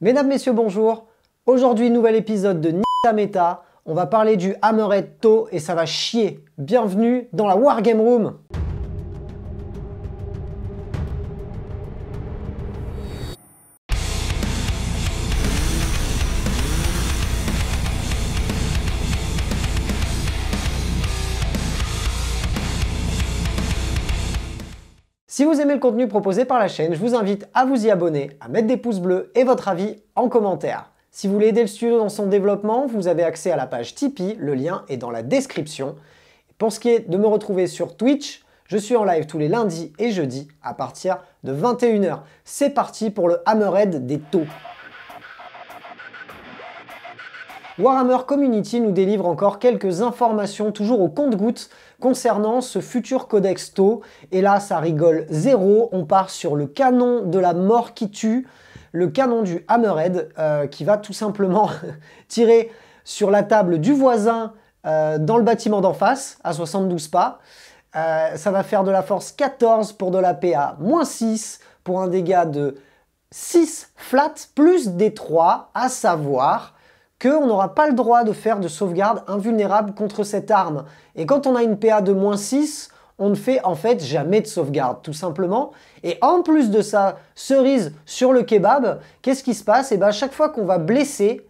Mesdames, messieurs, bonjour. Aujourd'hui, nouvel épisode de Nita Meta. On va parler du Hammerhead TOW et ça va chier. Bienvenue dans la Wargame Room. Si vous aimez le contenu proposé par la chaîne, je vous invite à vous y abonner, à mettre des pouces bleus et votre avis en commentaire. Si vous voulez aider le studio dans son développement, vous avez accès à la page Tipeee, le lien est dans la description. Pour ce qui est de me retrouver sur Twitch, je suis en live tous les lundis et jeudis à partir de 21 h. C'est parti pour le Hammerhead des TOW. Warhammer Community nous délivre encore quelques informations, toujours au compte-gouttes, concernant ce futur codex TOW. Et là, ça rigole zéro. On part sur le canon de la mort qui tue, le canon du Hammerhead, qui va tout simplement tirer sur la table du voisin dans le bâtiment d'en face, à 72 pas. Ça va faire de la force 14 pour de la PA, -6 pour un dégât de 6 flat, plus des 3, à savoir qu'on n'aura pas le droit de faire de sauvegarde invulnérable contre cette arme. Et quand on a une PA de -6, on ne fait en fait jamais de sauvegarde, tout simplement. Et en plus de ça, cerise sur le kebab, qu'est-ce qui se passe? Et bien à chaque fois qu'on va blesser,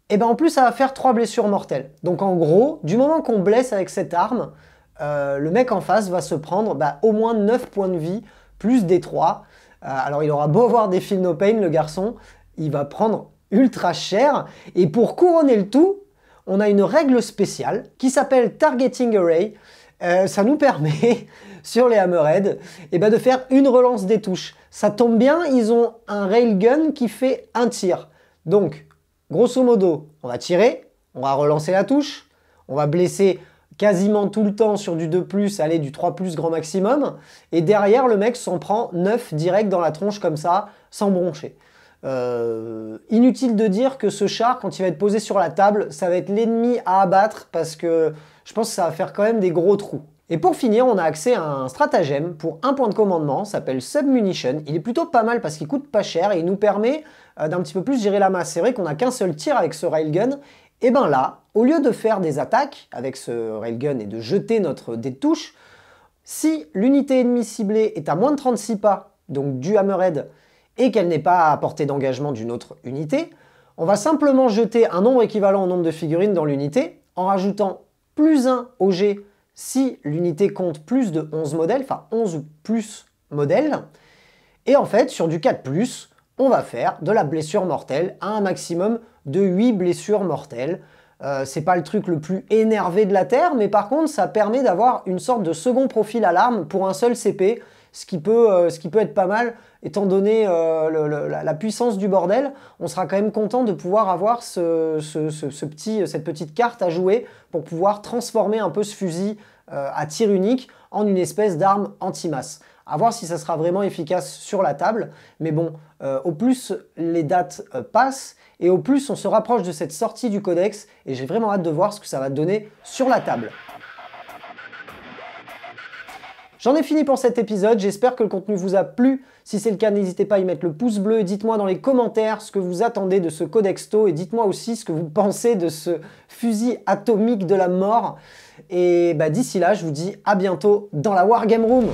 et ben en plus ça va faire 3 blessures mortelles. Donc en gros, du moment qu'on blesse avec cette arme, le mec en face va se prendre au moins 9 points de vie, plus des 3. Alors il aura beau avoir des feel no pain, le garçon, il va prendre ultra cher. Et pour couronner le tout, on a une règle spéciale qui s'appelle Targeting Array. Ça nous permet, sur les Hammerhead, de faire une relance des touches. Ça tombe bien, ils ont un railgun qui fait un tir. Donc, grosso modo, on va tirer, on va relancer la touche, on va blesser quasiment tout le temps sur du 2+, aller du 3+ grand maximum, et derrière, le mec s'en prend 9 direct dans la tronche comme ça, sans broncher. Inutile de dire que ce char, quand il va être posé sur la table, ça va être l'ennemi à abattre parce que je pense que ça va faire quand même des gros trous. Et pour finir, on a accès à un stratagème pour un point de commandement, s'appelle Submunition. Il est plutôt pas mal parce qu'il coûte pas cher et il nous permet d'un petit peu plus gérer la masse. C'est vrai qu'on n'a qu'un seul tir avec ce railgun. Et ben là, au lieu de faire des attaques avec ce railgun et de jeter notre dé de touche, si l'unité ennemie ciblée est à moins de 36 pas, donc du Hammerhead, et qu'elle n'est pas à portée d'engagement d'une autre unité, on va simplement jeter un nombre équivalent au nombre de figurines dans l'unité, en rajoutant +1 au G si l'unité compte plus de 11 modèles, enfin 11 ou plus modèles, et en fait, sur du 4+, on va faire de la blessure mortelle à un maximum de 8 blessures mortelles. C'est pas le truc le plus énervé de la Terre, mais par contre, ça permet d'avoir une sorte de second profil à l'arme pour un seul CP, ce qui peut être pas mal, étant donné la puissance du bordel. On sera quand même content de pouvoir avoir cette petite carte à jouer pour pouvoir transformer un peu ce fusil à tir unique en une espèce d'arme anti-masse. À voir si ça sera vraiment efficace sur la table, mais bon, au plus les dates passent, et au plus on se rapproche de cette sortie du codex, et j'ai vraiment hâte de voir ce que ça va donner sur la table. J'en ai fini pour cet épisode, j'espère que le contenu vous a plu. Si c'est le cas, n'hésitez pas à y mettre le pouce bleu et dites-moi dans les commentaires ce que vous attendez de ce codex TOW et dites-moi aussi ce que vous pensez de ce fusil atomique de la mort. Et d'ici là, je vous dis à bientôt dans la Wargame Room.